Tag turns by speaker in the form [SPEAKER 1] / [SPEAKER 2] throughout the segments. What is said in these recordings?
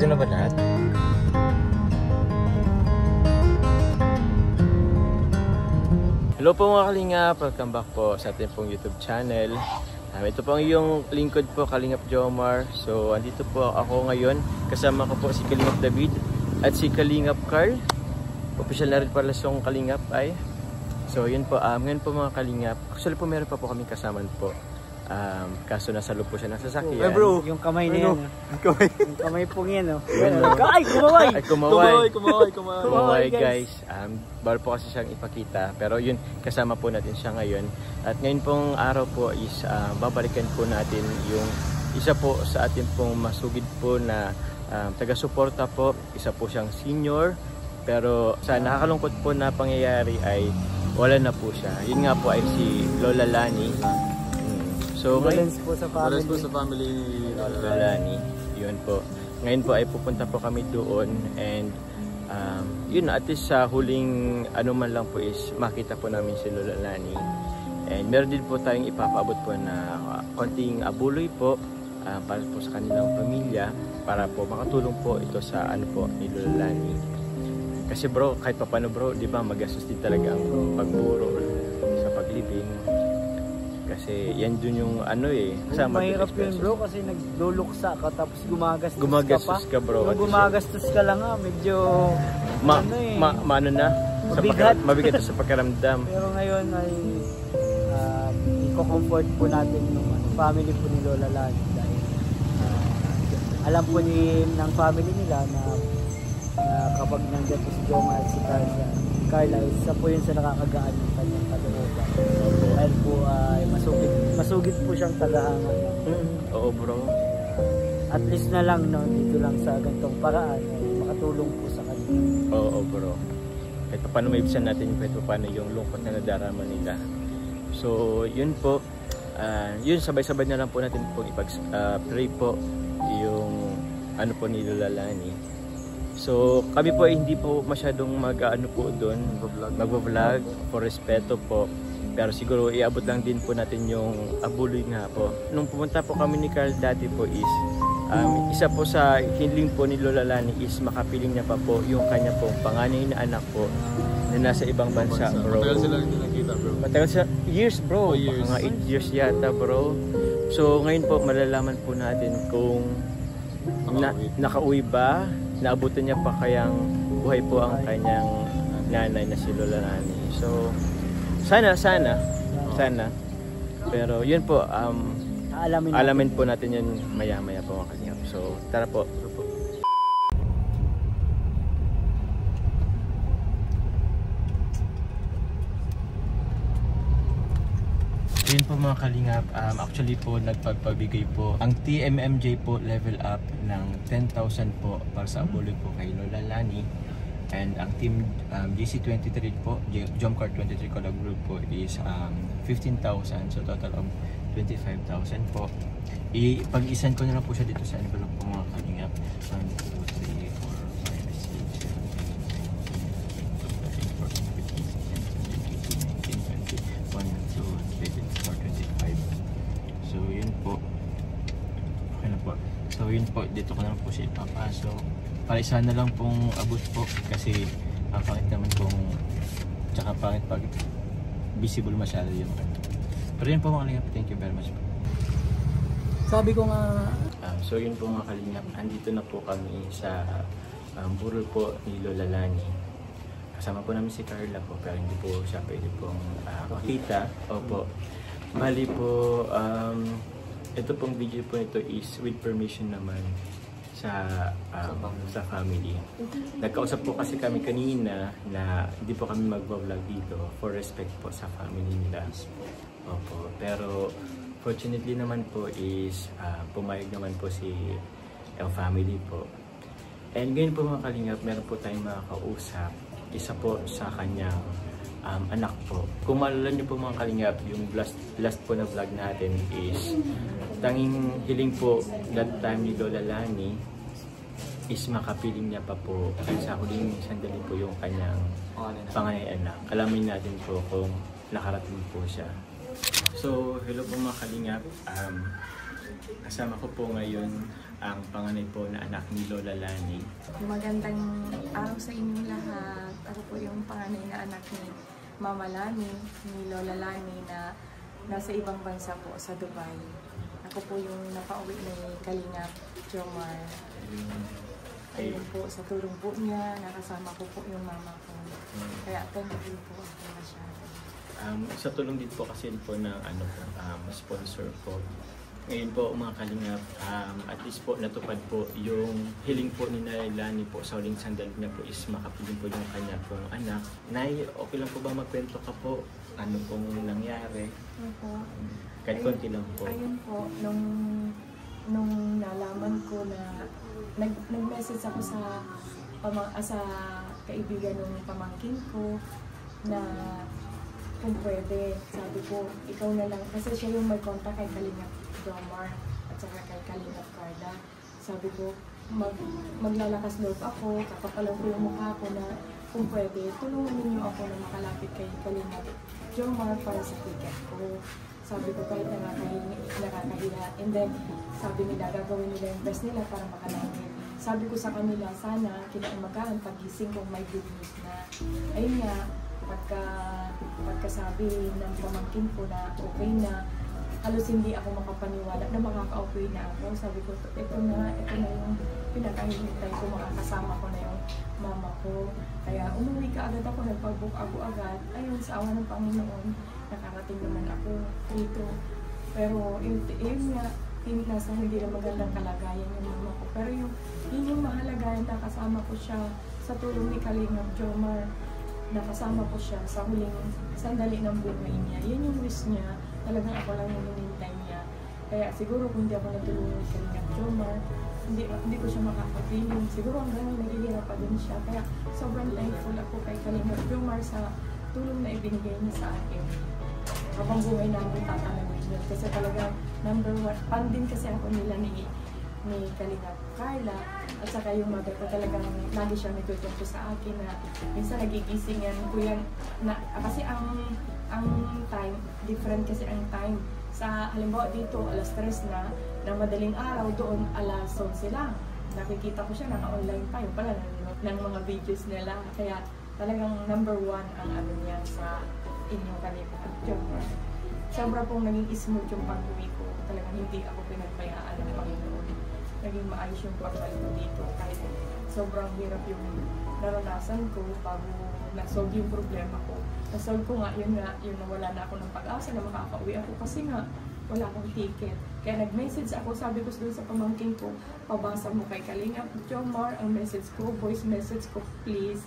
[SPEAKER 1] Dito na ba lahat? Hello po mga Kalingap! Welcome back po sa ating pong YouTube channel. Ito po ang iyong lingkod po, Kalingap Jomar. So, andito po ako ngayon. Kasama ko po si Kalingap David at si Kalingap Carl. Official na rin pala siyang Kalingap ay. So, yun po. Ngayon po mga Kalingap. Actually po meron pa po kaming kasaman po. Kaso nasa loob po siya ng sasakyan.
[SPEAKER 2] Hey bro, yung kamay na yan. Yung kamay pong yan. Ay, kumaway!
[SPEAKER 1] Ay, kumaway!
[SPEAKER 2] Kumaway
[SPEAKER 1] guys. Bawal po kasi siyang ipakita. Pero yun, kasama po natin siya ngayon. At ngayon pong araw po is babalikan po natin yung isa po sa atin pong masugid po na taga-suporta po. Isa po siyang senior. Pero sa nakakalungkot po na pangyayari ay wala na po siya. Yun nga po ay si Lola Lani. So,
[SPEAKER 2] balance po sa family.
[SPEAKER 3] Balance po sa family ni
[SPEAKER 1] Lola Lani. Yun po. Ngayon po ay pupunta po kami doon and yun, at least sa huling ano man lang po is makita po namin si Lola Lani. And meron din po tayong ipapaabot po na konting abuloy po para po sa kanilang pamilya para po makatulong po ito sa ano po ni Lola Lani. Kasi bro, kahit pa paano bro, di ba magastos din talaga ang pagburo sa paglibing. Kasi yan dun yung ano eh.
[SPEAKER 2] Mahirap yun bro kasi nagluluksa ka tapos gumagastos ka pa.
[SPEAKER 1] Bro.
[SPEAKER 2] Kung gumagastos ka lang medyo ano eh.
[SPEAKER 1] Ano na? Mabigat sa pakiramdam.
[SPEAKER 2] Pero ngayon ay i-comfort po natin yung family po ni Lola Lani dahil alam po ng family nila na kapag nandiyan po si Jomar at si Carla, isa po yun sa nakakagaan ng kanyang kalooban. Dahil po ay masugid po siyang tagahangan.
[SPEAKER 1] Oo bro.
[SPEAKER 2] At least na lang dito lang sa ganitong paraan makatulong po sa kanya.
[SPEAKER 1] Oo bro. Kahit paano maibsan natin kahit paano yung lungkot na nadarama nila. So yun po. Yun sabay-sabay na lang po natin po ipag-pray po yung ano po ni Lola Lani. So kami po ay hindi po masyadong mag-ano po doon, mag-vlog for respeto po. Pero siguro iabot lang din po natin yung abuloy nga po. Nung pumunta po kami ni Carl dati po is isa po sa hiling po ni Lola Lani is makapiling niya pa po yung kanya pong panganay na anak po na nasa ibang bansa bro.
[SPEAKER 3] Matagal sila hindi nakita bro.
[SPEAKER 1] Matagal sa years bro. Mga 8 years yata bro. So ngayon po malalaman po natin kung nakauwi ba, naabutan niya pa kayang buhay po ang kanyang nanay na si Lola Lani. So sana. Pero yun po, alamin po natin yun maya-maya po mga Kalingap. So tara po. Yun po mga Kalingap, actually po nagpagpabigay po ang TMMJ po level up ng 10,000 po para sa abuloy po kay Lola Lani. And ang team GC23 po, Jomcar 23 Collab Group po is 15,000, so total of 25,000 po. Ipag-isan ko na lang po siya dito sa envelope po mga Kalingap. 1, 2, 3, 4, 5, 6, 7, 8, 9, 10, 11, 12, 13, 14, 15, 16, 17, 18, 19, 20, 1, 2, 3, 4, 5. So yun po. Okay na po. So yun po, dito ko na lang po siya ipapasok. Para isa na lang pong abot po kasi ang pangit naman pong tsaka pangit pag visible masyado yung pero yun po mga Kalingap, thank you very much po.
[SPEAKER 2] Sabi ko nga
[SPEAKER 1] so yun po mga Kalingap, andito na po kami sa burol po ni Lola Lani. Kasama po namin si Carla po pero hindi po siya pwede pong makita. Opo, bali po ito pong video po ito is with permission naman sa family. Nagkausap po kasi kami kanina na hindi po kami mag-vlog dito for respect po sa family nila. Opo. Pero fortunately naman po is pumayag naman po si yung family po. And ngayon po mga Kalingap, meron po tayong makakausap. Isa po sa kanyang anak po. Kung maalala niyo po mga Kalingap, yung last po na vlog natin is tanging hiling po that time ni Lola Lani is makapiling niya pa po sa huling sandali po yung kanyang panganay anak. Alamin natin po kung nakarating po siya. So, hello po mga Kalingap. Kasama ko po ngayon ang panganay po na anak ni Lola Lani.
[SPEAKER 4] Magandang araw sa inyong lahat. Ako po yung panganay na anak ni Mama Lani, ni Lola Lani na nasa ibang bansa po sa Dubai. Ako po yung napauwi ni Kalinga Jomar. Ayun po, sa tulong po niya, nakasama ko po yung mama ko. Kaya thankful po ako masyado.
[SPEAKER 1] Sa tulong din po kasi po ng sponsor po. Ngayon po mga kalingap, at least po natupad po yung hiling po ni Lani po sa huling sandali na po is makapiling po yung kanya pong anak. Nay, okay lang po ba magkwento ka po? Ano pong nangyari?
[SPEAKER 4] Opo.
[SPEAKER 1] Kahit konti lang po.
[SPEAKER 4] Ayun po, nung nalaman ko na nag-message ako sa kaibigan ng pamangkin ko na kung pwede, sabi ko, ikaw na lang. Kasi siya yung may contact kay Kalinga Jomar at saka kay Kalinga Carla. Sabi ko, maglalakas loob ako, kakapalang ko yung mukha ko na kung pwede, tulungan ninyo ako na makalapit kay Kalinga Jomar para sa ticket ko. Sabi ko, kahit nakakahiya. And then, sabi nila, gagawin nila yung best nila para makalapit. Sabi ko sa kanila, sana kinaumagaan pagising kung may good news na. Ayun nga, pagkasabi ng pamangkin ko na okay na, halos hindi ako makapaniwala na makaka-okay na ako. Sabi ko, ito na yung pinakahihintay ko, makakasama ko na yung mama ko. Kaya umuwi ka agad ako, nagpag-book ako agad. Ayun, sa awa ng Panginoon, nakarating naman ako dito. Pero yun nga, nasa hindi na magandang kalagayan yung mama ko. Pero yun yung mahalaga, nakasama ko siya sa tulong ni Kalinga Jomar. Nakasama ko siya sa huling sandali ng buhay niya. Yun yung wish niya. Talagang ako lang yung hinintay niya. Kaya siguro kung hindi ako natulungan ni Kalinga Jomar, hindi ko siya makakapiling. Siguro hanggang naghihirap pa din siya. Kaya sobrang thankful ako kay Kalinga Jomar sa tulong na ibinigay niya sa akin. Habang buhay namin tatanawin yun. Kasi talagang number one, fan din kasi ako nila ni Kalinga Carla. At saka yung mother ko talagang lagi siya may tutungko sa akin na minsan nagigising yan kuya na, kasi ang time, different kasi ang time. Sa halimbawa dito, alas 3 na madaling araw, doon alas 11 lang. Nakikita ko siya, naka-online pa yung pala ng mga videos nila. Kaya talagang number one ang ano niya sa inyong Kalinga Jomar. Sobra pong naging smooth yung pag-uwi ko. Talagang hindi ako pinagbayaan ng Panginoon. Naging maayos yung pagbalik ko dito kahit sobrang hirap yung naranasan ko bago na-solve yung problema ko. Na-solve ko nga, yun nawala na ako ng pag-asa na makaka-uwi ako kasi nga wala akong ticket. Kaya nag-message ako, sabi ko doon sa pamangkin ko, pabasa mo kay Kalinga Jomar ang message ko, voice message ko, please.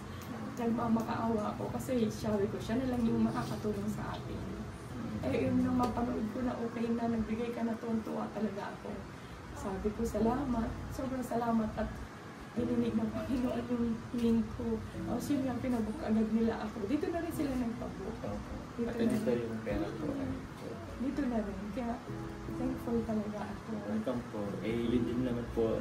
[SPEAKER 4] Nagmamakaawa ako kasi sabi ko, siya na lang yung makakatulong sa atin. Eh yun nung mapanood ko na okay na, nagbigay ka na tuwa talaga ako. Sabi ko, salamat. Sobrang salamat at dininig ng Panginoon yung hiling ko. O yun yung pinabook agad nila ako. Dito na rin sila nagpabook.
[SPEAKER 1] Dito yung pera po.
[SPEAKER 4] Dito na rin. Kaya thankful talaga ako.
[SPEAKER 1] Welcome po. Yun din naman po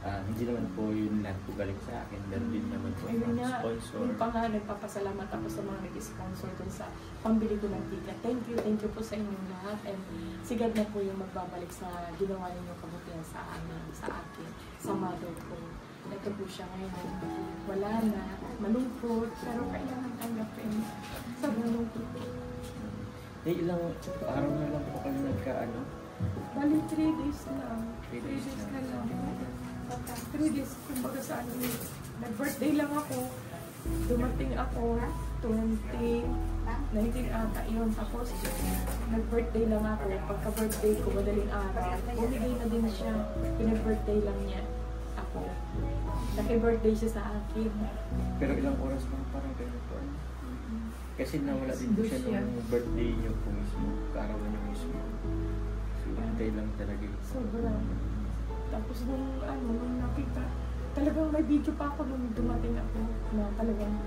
[SPEAKER 1] hindi naman po yun lahat po galing sa akin. Meron din naman po mga sponsor.
[SPEAKER 4] Yung pa nga, nagpapasalamat ako sa mga nag-sponsor dun sa pambili ko ng ticket. Thank you po sa inyong lahat. And sigad na po yung magbabalik sa ginawa ninyong kabutihan sa akin, sa mother ko. Ito po siya ngayon. Wala na, malungkot, pero kailangan tanggapin. Sobrang lungkot po.
[SPEAKER 1] Ilang araw na lang po kayo nagka-ano?
[SPEAKER 4] Bali, 3 days lang.
[SPEAKER 1] 3 days
[SPEAKER 4] na lang. 3 days, kumbaga sa ano, nag-birthday lang ako. Dumating ako, 19 ata yun. Tapos, nag-birthday lang ako. Pagka-birthday ko, madaling araw, bumigay na din siya. Pinag-birthday lang niya ako. Naki-birthday siya sa akin.
[SPEAKER 1] Pero ilang oras lang parang kayo po? Kasi nawala din po siya nung birthday niyo po mismo. Kaarawan niyo mismo. So, hintay lang talaga.
[SPEAKER 4] Sobrang. Tapos nung nakita, talagang may video pa ako nung dumating ako na talagang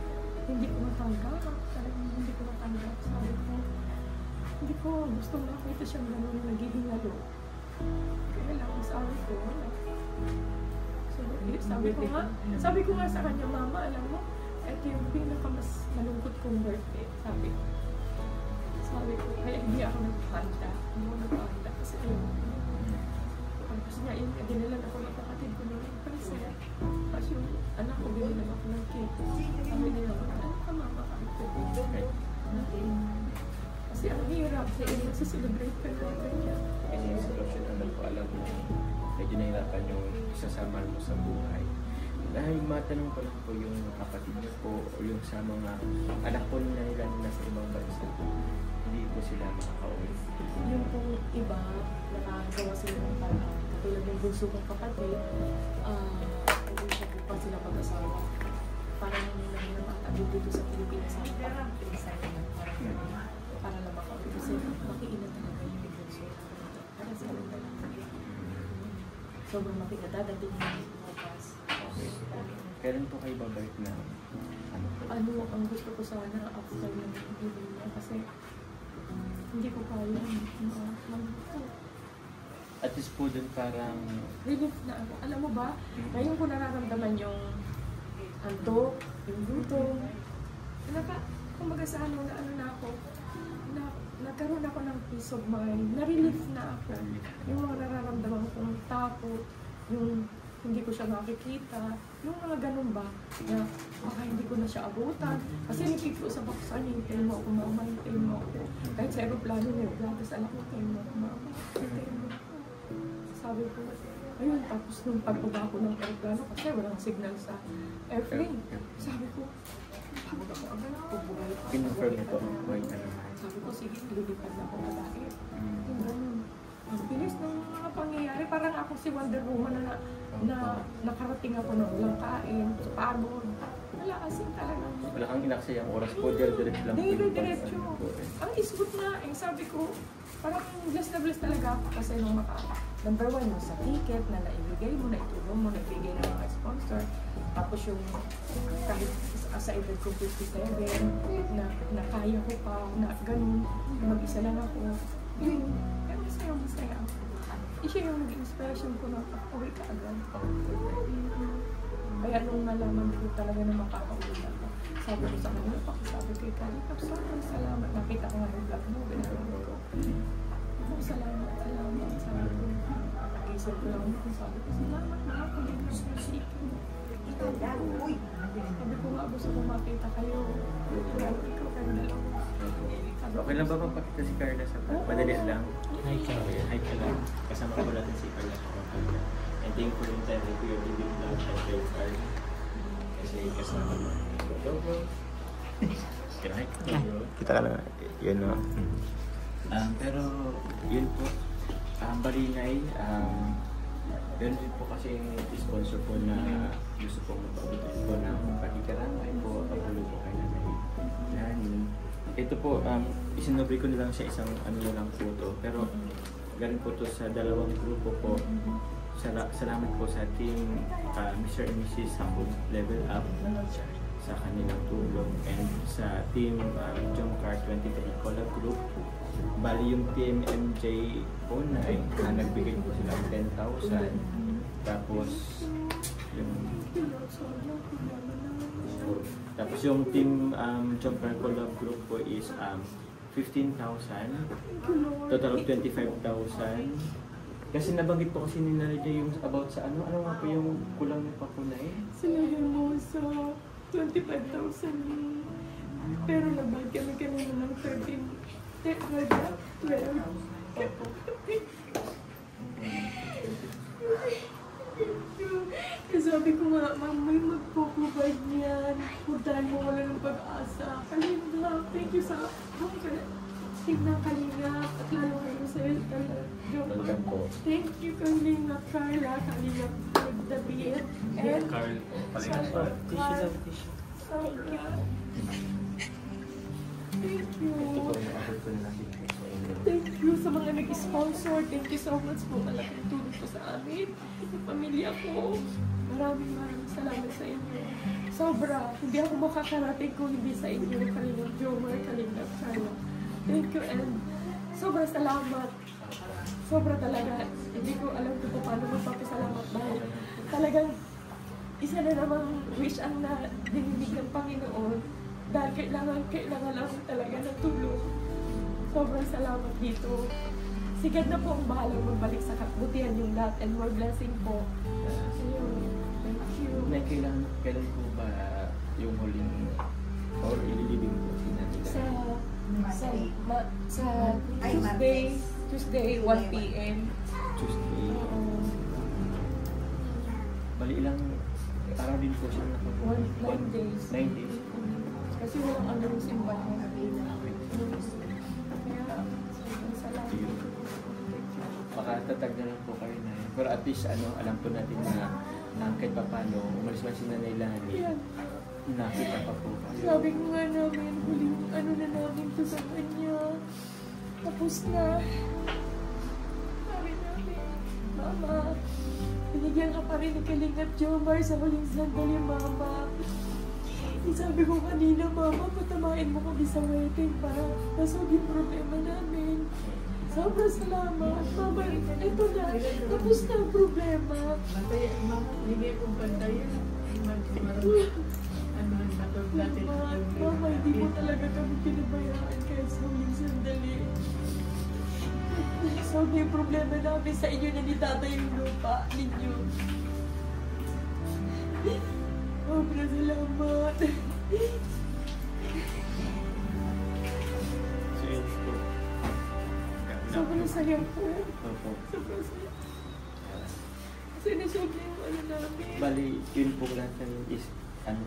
[SPEAKER 4] hindi ko matanggap. Sabi ko, hindi ko gustong makita siyang gano'n nagigingalo. Kaya lang, sabi ko, wala. Sabi ko nga sa kanya, Mama, alam mo, ito yung pinaka-mas malungkot kong birthday. Sabi ko, kaya hindi ako nagpahanda. Hindi ako nagpahanda kasi ayun. Tapos nga yun, dinilan ako ng kapatid ko ng present. Tapos yung anak ko, dinilan ako ng cake. Sabi nila, ano ka mama ka? Kasi ang hirap na i-celebrate ka na ganyan.
[SPEAKER 1] Kasi yung sitwasyon naman po, alam mo, medyo nahirapan yung isasama mo sa buhay. Dahil matanong ko lang po yung kapatid niyo po o yung sa mga anak po nila na nasa ibang bansa, hindi po sila makaka-uwi.
[SPEAKER 4] Yung pong iba, nakagawa sila ng parang katulad ng bunso kong kapatid, hindi siya po pa sila pag-asawa. Parang naman dito sa Pilipinas, parang pinasaya naman, para lang makauwi. Kasi makiina talaga yung bunso. Para sa kanila lang. Sobrang makiina, dadating yung bukas.
[SPEAKER 1] Okay. Kailan po kayo babalik na
[SPEAKER 4] Ano, ang gusto ko sana after ng giving niya kasi hindi ko kaya
[SPEAKER 1] at least po dun parang
[SPEAKER 4] relief na ako. Alam mo ba, ngayon ko nararamdaman yung antok, yung gutom. Kumbaga sa ano na ako, nagkaroon ako ng peace of mind, na-relief na ako. Yung mga nararamdaman kong takot, yung hindi ko siya nakikita, yung mga ganun ba, na baka hindi ko na siya abutan. Kasi nakikiusap ako sa kanya, hintayin mo ako mama, hintayin mo ako. Kahit sa aeroplano niya, tapos alam ko, hintayin mo ako mama, hintayin mo ako. Sabi ko, ayun, tapos nung pagbaba ko ng aeroplano, kasi walang signal sa airplane. Sabi ko, pagod ako agad, pagbuhay pa.
[SPEAKER 1] confirm na po ang point na naman.
[SPEAKER 4] Sabi ko, sige, lilipad na ako malaki. Yung ganun. Ang bilis ng mga pangyayari, parang ako si Wonder Woman na nakarating ako na walang kain, pagod. Wala kasi talaga.
[SPEAKER 1] Wala kang inaksayang oras po, dire-direct lang po yung
[SPEAKER 4] Dire-diretso.
[SPEAKER 1] pagkain po eh.
[SPEAKER 4] Ang isgot na, sabi ko, parang blessed na blessed talaga ako kasi nung number 1 mo sa ticket na naibigay mo, naitulong mo, naibigay ng mga sponsor. Tapos yung kahit sa edad ko 57, na kaya ko pa, na ganun, mag-isa lang ako. Yun, kaya masaya ako. Siya yung naging inspiration ko na uwi ka agad. Kaya nung nalaman ko talaga na makakauwi ako, sabi ko sa kanila, pakisabi kay Kalipap, sobrang salamat. Nakita ko nga yung vlog mo, binagawa ko. Salamat. Sabi ko, nag-isip ko lang ako, sabi ko, salamat nakakulit ng music. Sabi ko nga, gusto ko makita kayo. Ikaw kayo dalawa.
[SPEAKER 1] Okay lang ba mapakita si Carla sa madali lang?
[SPEAKER 3] Hi, Carla.
[SPEAKER 1] Hi Carla. Kasama ko natin si Carla sa Carla. And thankful yung time ko yung bibig lang kay Carla. Kasi kasama mo. Go. Kita ka lang. Yun no. Pero yun po. Barinay. Yun din po kasi yung sponsor po na gusto po magpapagod po ng pagkikaramay po. Pagkulo po kayo na ito po, isinobre ko na lang sa isang lang photo. Pero galing po to sa dalawang grupo po. Salamat po sa team Mr. and Mrs. Sambo Level Up sa kanilang tulong. And sa team Jomcar 23 Collab Group. Bali yung team MJ Onay, nagbigay po sila ng 10,000. Tapos yung team Jomcar Collab Group po is 15,000. Total of 25,000. Kasi nabanggit po kasi ni Nadia yung about sa ano nga po yung kulang na papunay?
[SPEAKER 4] Sinabi mo sa 25,000. Pero nabag kami kanina ng 13. 12. Sabi ko nga, ma'am, may magpo-provide niyan. Puntahan mo wala ng pag-asa. Kalinga, thank you sa tingnan Kalinga. At lalo kayo sa
[SPEAKER 1] Welcome po.
[SPEAKER 4] thank you Kalinga, Carla, Kalinga, David, and
[SPEAKER 3] Carl.
[SPEAKER 4] Thank you.
[SPEAKER 1] Ito po yung offer ko na natin sa inyo.
[SPEAKER 4] Thank you sa mga nag-sponsor. Thank you so much po. Malaking tulong po sa amin. Yung pamilya ko. Maraming salamat sa inyo. Sobra. Hindi ako makakarating kung hindi sa inyo. Kalingap Jomar, Kalingap Carla. Thank you and sobrang salamat. Sobra talaga. Hindi ko alam kung paano magpapasalamat dahil talagang isa na namang wish ang nadinig ng Panginoon. Dahil kailangan lang talaga ng tulong. Sobrang salamat dito Si God na po ang bahalang magbalik sa kabutihan yung lahat and more blessing po. Ayun. Thank you.
[SPEAKER 1] Kailan po ba yung huling or ililibing po nila?
[SPEAKER 4] Sa Tuesday 1 p.m.
[SPEAKER 1] Tuesday. Bali ilang araw din po siya
[SPEAKER 4] 9 days.
[SPEAKER 1] 9 days.
[SPEAKER 4] Kasi walang ano yung simbahan. Kaya, salamat.
[SPEAKER 1] Makatatag na lang po kayo na yun. Pero at least alam po natin na kahit pa paano, umalis man si Nanay Lani, nakita pa po kayo.
[SPEAKER 4] Sabi ko nga namin, huling ano na namin to sa kanya. Tapos na. Sabi namin, Mama, binigyan ka pa rin ni Kalingap Jomar sa huling sandali, Mama. Sabi ko kanina, Mama, patamain mo kami sa wedding para masolve yung problema namin. Sobrang salamat. Mama, ito na. Tapos na ang problema.
[SPEAKER 5] Hindi kong pantayan.
[SPEAKER 4] Mama, hindi mo talaga kami pinabayaan kahit sa huling sandali. So, may problema namin sa inyo na ni Tata yung lupa ninyo. Sobrang salamat.
[SPEAKER 1] So yun po.
[SPEAKER 4] Sobrang saya po.
[SPEAKER 1] Opo.
[SPEAKER 4] Sobrang saya. Kasi nasolve na yung ano namin.
[SPEAKER 1] Bali, yun po lahat namin is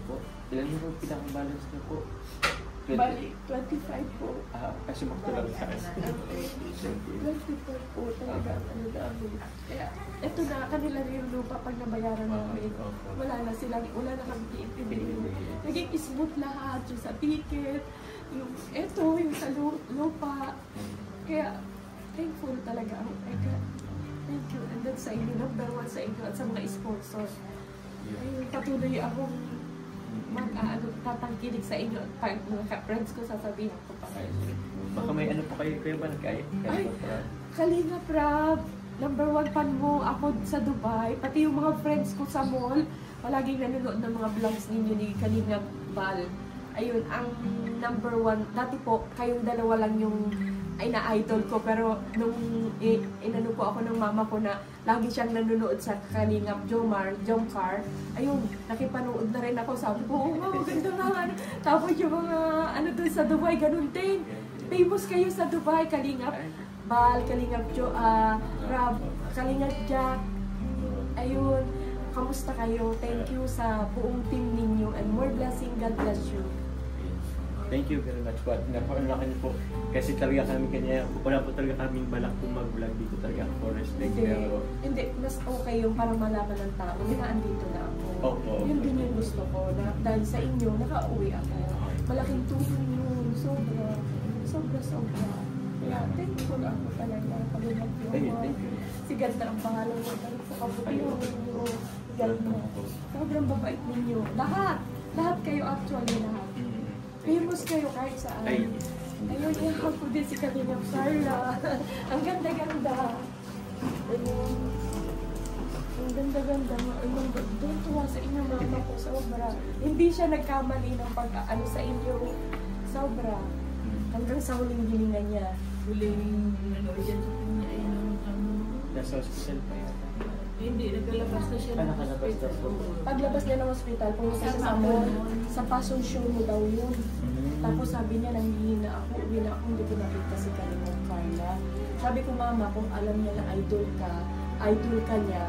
[SPEAKER 1] po? Ilan mo po pinakabalance na po?
[SPEAKER 4] Bali, 25 po.
[SPEAKER 1] Kasi magtulang sa akin.
[SPEAKER 4] 25 po talaga. Ano namin. Kaya, eto na, kanila rin yung lupa pag nabayaran namin. Wala na kami iintindihin. Naging smooth lahat, yung sa ticket, yung sa lupa. Kaya, thankful talaga ako. Thank you. And then sa inyo, number 1 sa inyo at sa mga sponsors. Ayun, patuloy akong tatangkilig sa inyo at pag mga friends ko sasabihin ko pa kayo.
[SPEAKER 1] Baka may ano po kayo ba nagkaya?
[SPEAKER 4] Ay, Kalinga Prab, number 1 fan mo ako sa Dubai, pati yung mga friends ko sa mall, palaging nanonood ng mga vlogs ninyo ni Kalinga Bal. Ayun, ang number 1, dati po, kayong dalawa lang yung na-idol ko, pero nung inano po ako ng mama ko na lagi siyang nanonood sa Kalingap Jomcar, ayun, nakipanood na rin ako, sabi ko, oo nga, maganda nga. Tapos yung mga doon sa Dubai, ganun din. Famous kayo sa Dubai, Kalingap Bal, Kalingap Rab, Kalingap Jack. Ayun, kamusta kayo? Thank you sa buong team ninyo and more blessing. God bless you.
[SPEAKER 1] Thank you very much po. Napakalaki niyo po. Kasi talaga kami wala po talaga kaming balak kung mag-vlog dito talaga for respect.
[SPEAKER 4] Hindi, mas okay yung parang malaman ng tao. Andito na ako. Yun din yung gusto ko. Na, dahil sa inyo, nakauwi ako. Malaking tulong yun. Sobra. Kaya thankful ako talaga.
[SPEAKER 1] Thank you.
[SPEAKER 4] Sigat na ang pangalan mo. Sa kabutihan ninyo. Sobrang babait ninyo. Lahat kayo actually, lahat. Famous kayo kahit saan. Ayun, ihahag ko din si Kalingap Carla. Ang ganda-ganda. Ayun. Ang ganda-ganda. Doon tuwa sa inyo mama ko. Sobra. Hindi siya nagkamali ng pag-ano sa inyo. Sobra. Hanggang sa huling hininga niya.
[SPEAKER 5] Huling dyan sa kanya ay
[SPEAKER 1] nasa hospital pa yata.
[SPEAKER 5] Hindi, naglalabas na siya ng hospital.
[SPEAKER 4] Paglabas niya ng hospital, pumunta siya sa mall. Sa fashion show mo daw yun. Tapos sabi niya, nanghihina ako, uwi na ako, hindi ko nakita si Kalingap Carla. Sabi ko, Mama, kung alam niya na idol ka niya,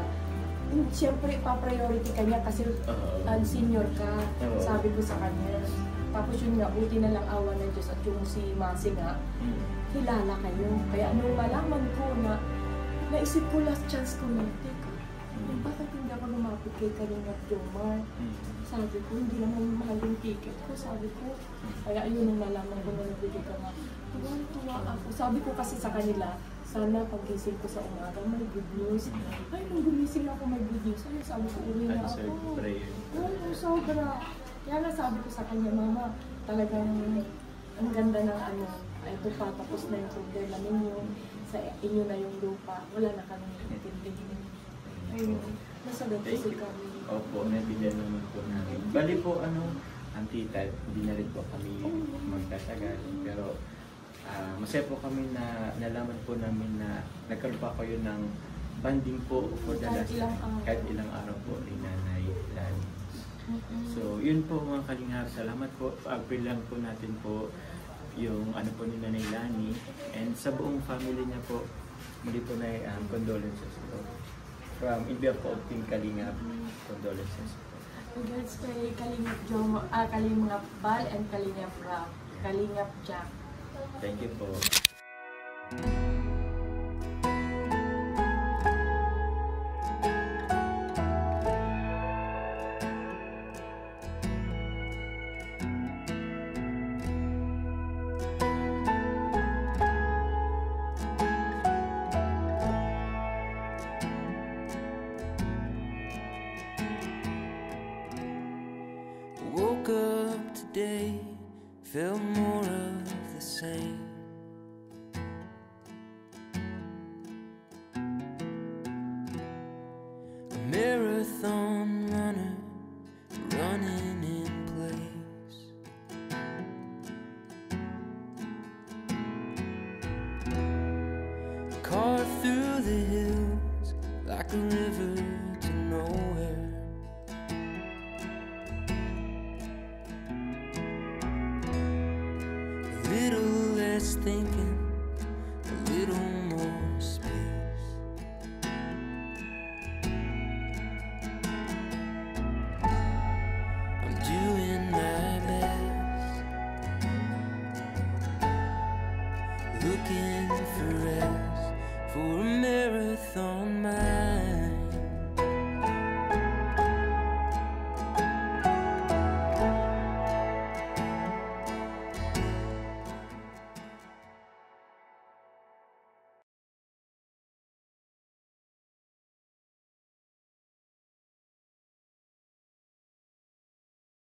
[SPEAKER 4] siyempre, pa-priority ka niya kasi senior ka, sabi ko sa kanya. Tapos yun nga, buti na lang awa ng Diyos at yung si Masi nga, kilala kayo. Kaya nung malaman ko na, naisip ko last chance ko na, teka, bakit hindi ako lumapit kay Kalingap Jomar? Sabi ko, hindi naman mahal yung ticket ko. Sabi ko, kaya ayun nung nalaman ko na nabili ka nga. Tuwa ako. Sabi ko kasi sa kanila, sana pagising ko sa umaga, may good news. Ay, nung gumising ako, may good news. Ay, sabi ko, uwi na ako. Oo, sobra. Kaya nga sabi ko sa kanya, Mama, talagang ang ganda ng ito pa, tapos na yung problema ninyo. Sa inyo na yung lupa, wala na kami itindihin. Ayun, nasagot kasi kami.
[SPEAKER 1] Opo, nabigyan naman po namin. Bali po, ang tita, hindi na rin po kami magtatagal. Pero, masaya po kami na nalaman po namin na nagkaroon pa kayo ng banding po for the last kahit ilang araw po ni Nanay Lani. So, yun po mga kalingap. Salamat po. Agree lang po natin po yung ano po ni Nanay Lani. And sa buong family niya po, muli po na condolences po. From India po, Team Kalingap, condolences po.
[SPEAKER 4] Congrats kay Kalingap Jomo, Kalingap Bal and Kalingap Rap, Kalingap Jack.
[SPEAKER 1] Thank you po.
[SPEAKER 6] Woke up today, felt more of the same. A marathon runner, running in place. Carved through the hills like a river to nowhere. Little less thinking,